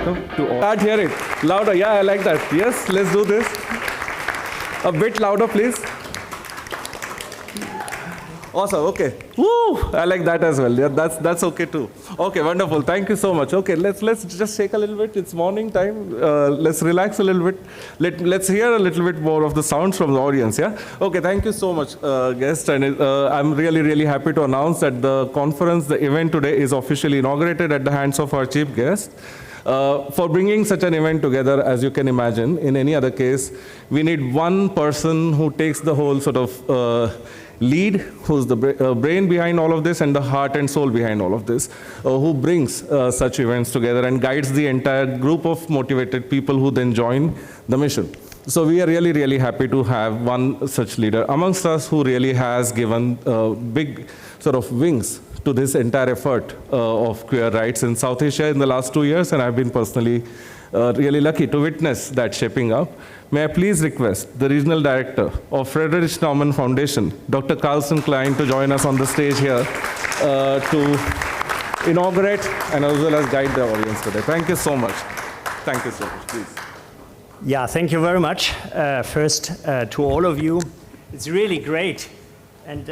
welcome to all. Can't hear it. Louder. Yeah, I like that. Yes, let's do this. A bit louder, please. Awesome. Okay. Woo! I like that as well. Yeah, that's okay too. Okay, wonderful. Thank you so much. Okay, let's just shake a little bit. It's morning time. Let's relax a little bit. Let's hear a little bit more of the sounds from the audience. Yeah. Okay. Thank you so much, guest. And I'm really happy to announce that the conference, the event today, is officially inaugurated at the hands of our chief guest. For bringing such an event together, as you can imagine, in any other case, we need one person who takes the whole sort of lead, who's the brain behind all of this and the heart and soul behind all of this, who brings such events together and guides the entire group of motivated people who then join the mission. So we are really happy to have one such leader amongst us who really has given big sort of wings to this entire effort of queer rights in South Asia in the last 2 years, and I've been personally really lucky to witness that shaping up. May I please request the Regional Director of Friedrich Naumann Foundation, Dr. Carsten Klein, to join us on the stage here to inaugurate and as well as guide the audience today. Thank you so much. Thank you so much, please. Yeah, thank you very much. First, to all of you, it's really great. And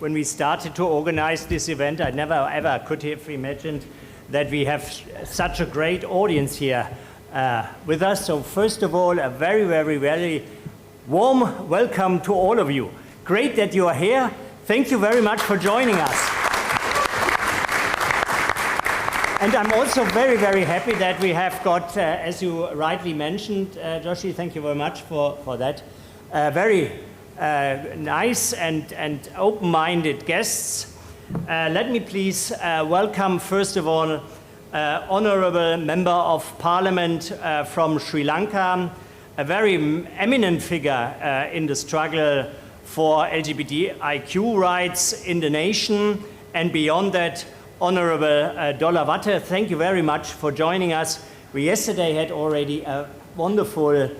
when we started to organize this event, I never ever could have imagined that we have such a great audience here with us. So first of all, a very warm welcome to all of you. Great that you are here. Thank you very much for joining us. And I'm also very happy that we have got, as you rightly mentioned, Joshi, thank you very much for that, very nice and open-minded guests. Let me please welcome, first of all, Honorable Member of Parliament from Sri Lanka, a very eminent figure in the struggle for LGBTIQ rights in the nation, and beyond that, Honorable Dolawate. Thank you very much for joining us. We yesterday had already a wonderful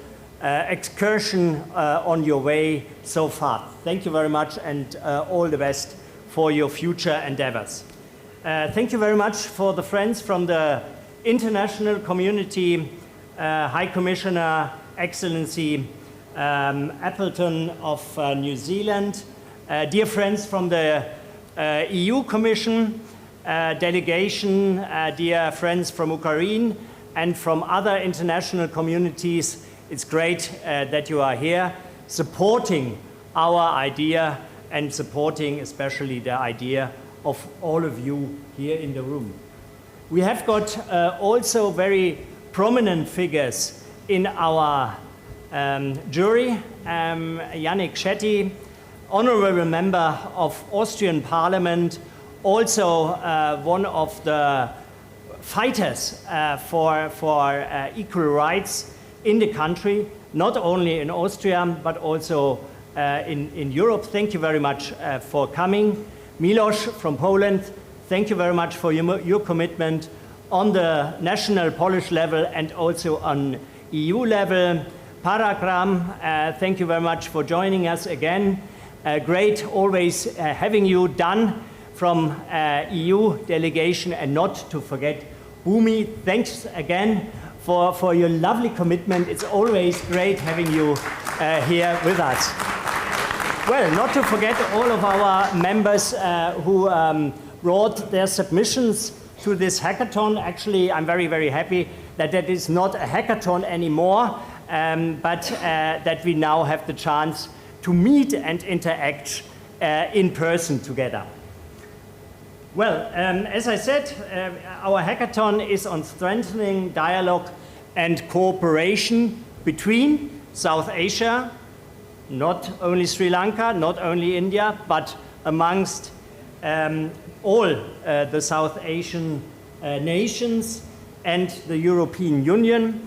excursion on your way so far. Thank you very much, and all the best for your future endeavors. Thank you very much for the friends from the international community, High Commissioner, Excellency Appleton of New Zealand, dear friends from the EU Commission, delegation, dear friends from Ukraine and from other international communities. It's great that you are here supporting our idea and supporting especially the idea of all of you here in the room. We have got also very prominent figures in our jury. Yannick Shetty, honorable member of Austrian Parliament, also one of the fighters for equal rights in the country, not only in Austria, but also in Europe. Thank you very much for coming. Miloš from Poland, thank you very much for your commitment on the national Polish level and also on EU level. Paragram, thank you very much for joining us again. Great always having you done from EU delegation, and not to forget Bhumi. Thanks again for your lovely commitment. It's always great having you here with us. Well, not to forget all of our members who brought their submissions to this hackathon. Actually, I'm very happy that that is not a hackathon anymore, but that we now have the chance to meet and interact in person together. Well, as I said, our hackathon is on strengthening dialogue and cooperation between South Asia, not only Sri Lanka, not only India, but amongst all the South Asian nations and the European Union.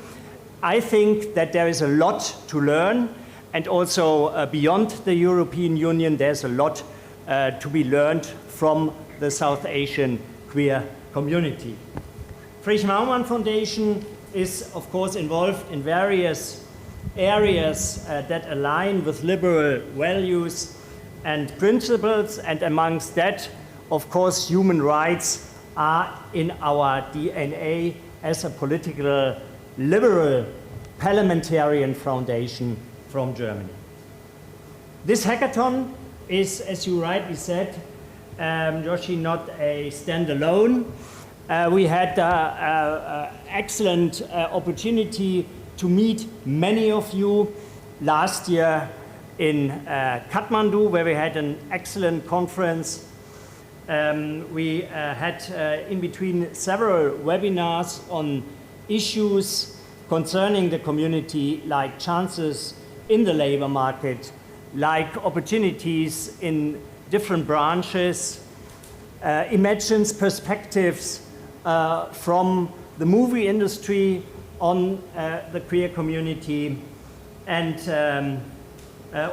I think that there is a lot to learn, and also beyond the European Union, there's a lot to be learned from the South Asian queer community. Friedrich Naumann Foundation is, of course, involved in various areas that align with liberal values and principles, and amongst that, of course, human rights are in our DNA as a political liberal parliamentarian foundation from Germany. This hackathon is, as you rightly said, Joshi, not a standalone. We had an excellent opportunity to meet many of you last year in Kathmandu, where we had an excellent conference. We had in between several webinars on issues concerning the community, like chances in the labor market, like opportunities in different branches, imagines perspectives from the movie industry on the queer community, and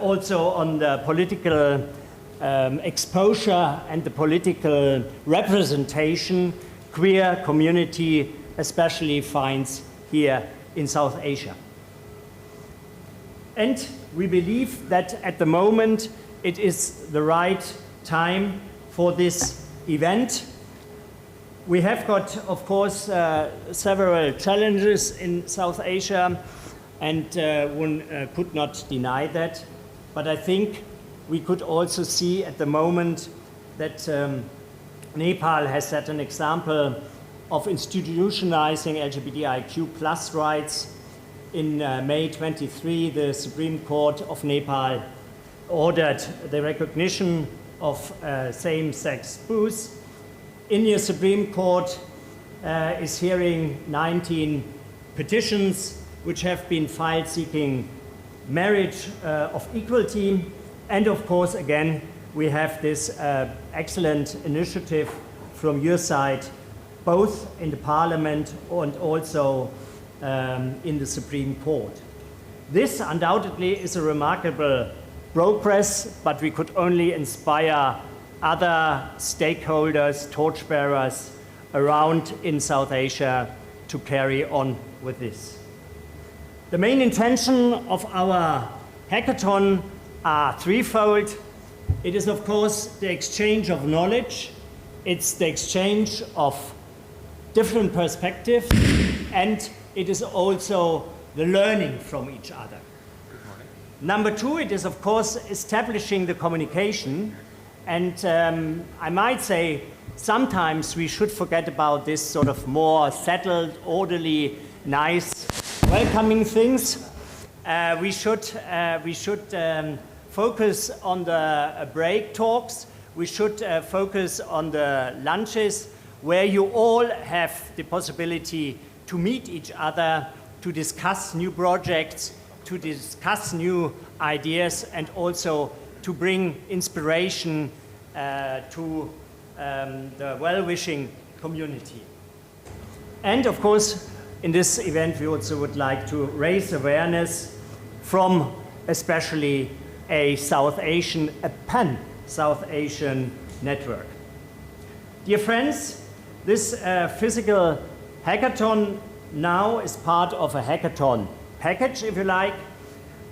also on the political exposure and the political representation queer community especially finds here in South Asia. And we believe that at the moment it is the right time for this event. We have got, of course, several challenges in South Asia, and one could not deny that. But I think we could also see at the moment that Nepal has set an example of institutionalizing LGBTIQ+ rights. In May 23, the Supreme Court of Nepal ordered the recognition of same-sex spouse. India Supreme Court is hearing 19 petitions which have been filed seeking marriage of equality. And of course, again, we have this excellent initiative from your side, both in the Parliament and also in the Supreme Court. This undoubtedly is a remarkable progress, but we could only inspire other stakeholders, torchbearers around in South Asia to carry on with this. The main intention of our hackathon are threefold. It is, of course, the exchange of knowledge, it's the exchange of different perspectives, and it is also the learning from each other. Number two, it is, of course, establishing the communication. And I might say sometimes we should forget about this sort of more settled, orderly, nice, welcoming things. We should focus on the break talks. We should focus on the lunches where you all have the possibility to meet each other, to discuss new projects, to discuss new ideas, and also to bring inspiration to the well-wishing community. And of course, in this event, we also would like to raise awareness from especially a pan-South Asian network. Dear friends, this physical hackathon now is part of a hackathon package, if you like.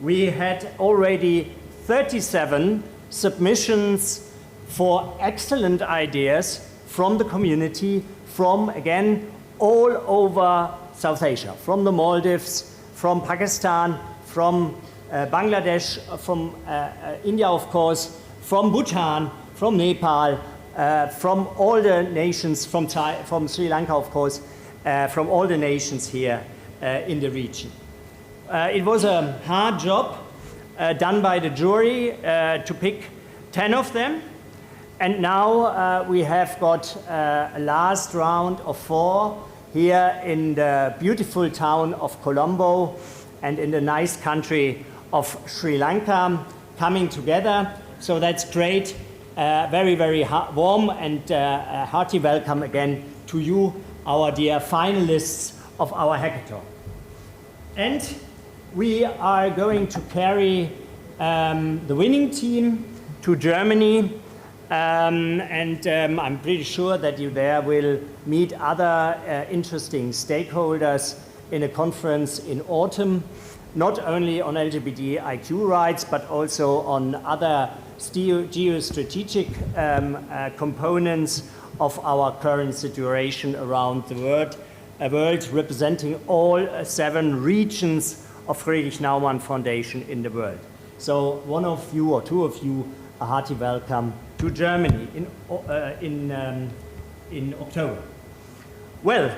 We had already 37 submissions for excellent ideas from the community, from, again, all over South Asia, from the Maldives, from Pakistan, from Bangladesh, from India, of course, from Bhutan, from Nepal, from all the nations, from Sri Lanka, of course, from all the nations here in the region. It was a hard job done by the jury to pick 10 of them. And now we have got a last round of 4 here in the beautiful town of Colombo and in the nice country of Sri Lanka coming together. So that's great. Very, very warm and hearty welcome again to you, our dear finalists of our hackathon. And we are going to carry the winning team to Germany. I'm pretty sure that you there will meet other interesting stakeholders in a conference in autumn, not only on LGBTIQ rights, but also on other geostrategic components of our current situation around the world, world representing all 7 regions of Friedrich Naumann Foundation in the world. So one of you or 2 of you, a hearty welcome to Germany in October. Well,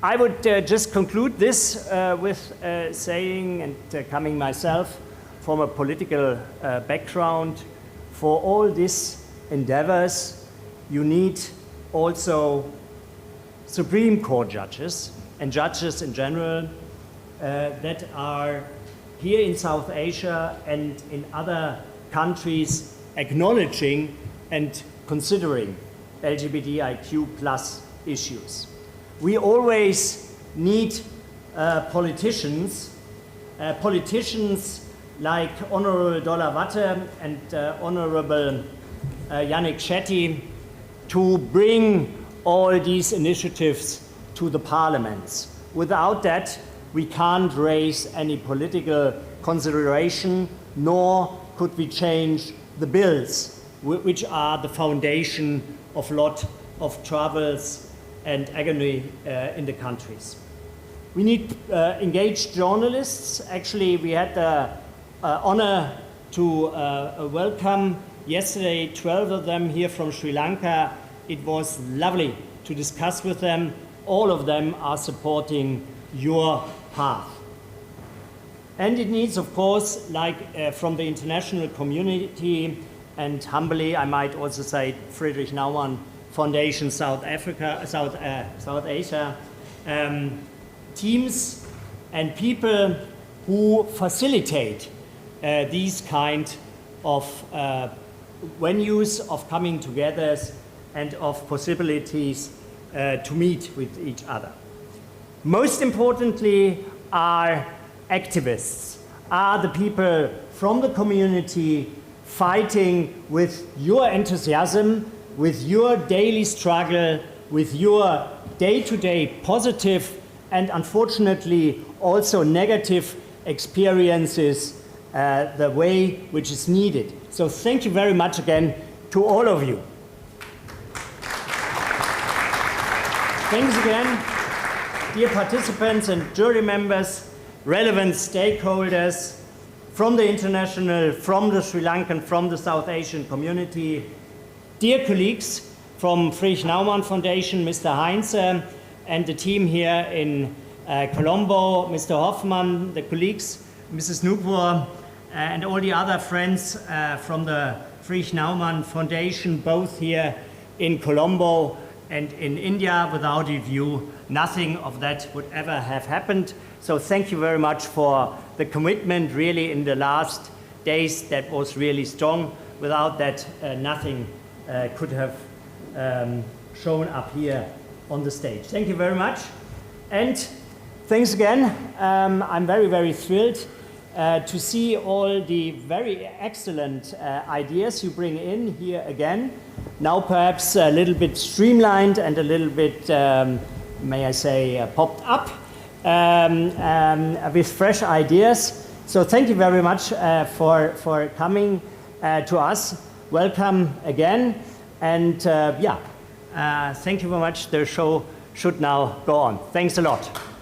I would just conclude this with saying, and coming myself from a political background, for all these endeavors, you need also Supreme Court judges and judges in general that are here in South Asia and in other countries acknowledging and considering LGBTIQ plus issues. We always need politicians like Honorable Dola Watte and Honorable Yannick Shetty to bring all these initiatives to the parliaments. Without that, we can't raise any political consideration, nor could we change the bills, which are the foundation of a lot of troubles and agony in the countries. We need engaged journalists. Actually, we had the honor to welcome yesterday 12 of them here from Sri Lanka. It was lovely to discuss with them. All of them are supporting your path. And it needs, of course, like from the international community, and humbly I might also say Friedrich Naumann Foundation South Asia, teams and people who facilitate these kind of venues of coming together and of possibilities to meet with each other. Most importantly are activists, are the people from the community fighting with your enthusiasm, with your daily struggle, with your day-to-day positive and unfortunately also negative experiences, the way which is needed. So thank you very much again to all of you. Thanks again, dear participants and jury members, relevant stakeholders from the international, from the Sri Lankan, from the South Asian community, dear colleagues from Friedrich Naumann Foundation, Mr. Heinze, and the team here in Colombo, Mr. Hoffman, the colleagues, Mrs. Nupur, and all the other friends from the Friedrich Naumann Foundation, both here in Colombo and in India. Without you, nothing of that would ever have happened. So thank you very much for the commitment really in the last days. That was really strong. Without that, nothing could have shown up here on the stage. Thank you very much. And thanks again. I'm very, very thrilled to see all the very excellent ideas you bring in here again. Now perhaps a little bit streamlined and a little bit, may I say, popped up with fresh ideas. So thank you very much for coming to us. Welcome again. And thank you very much. The show should now go on. Thanks a lot.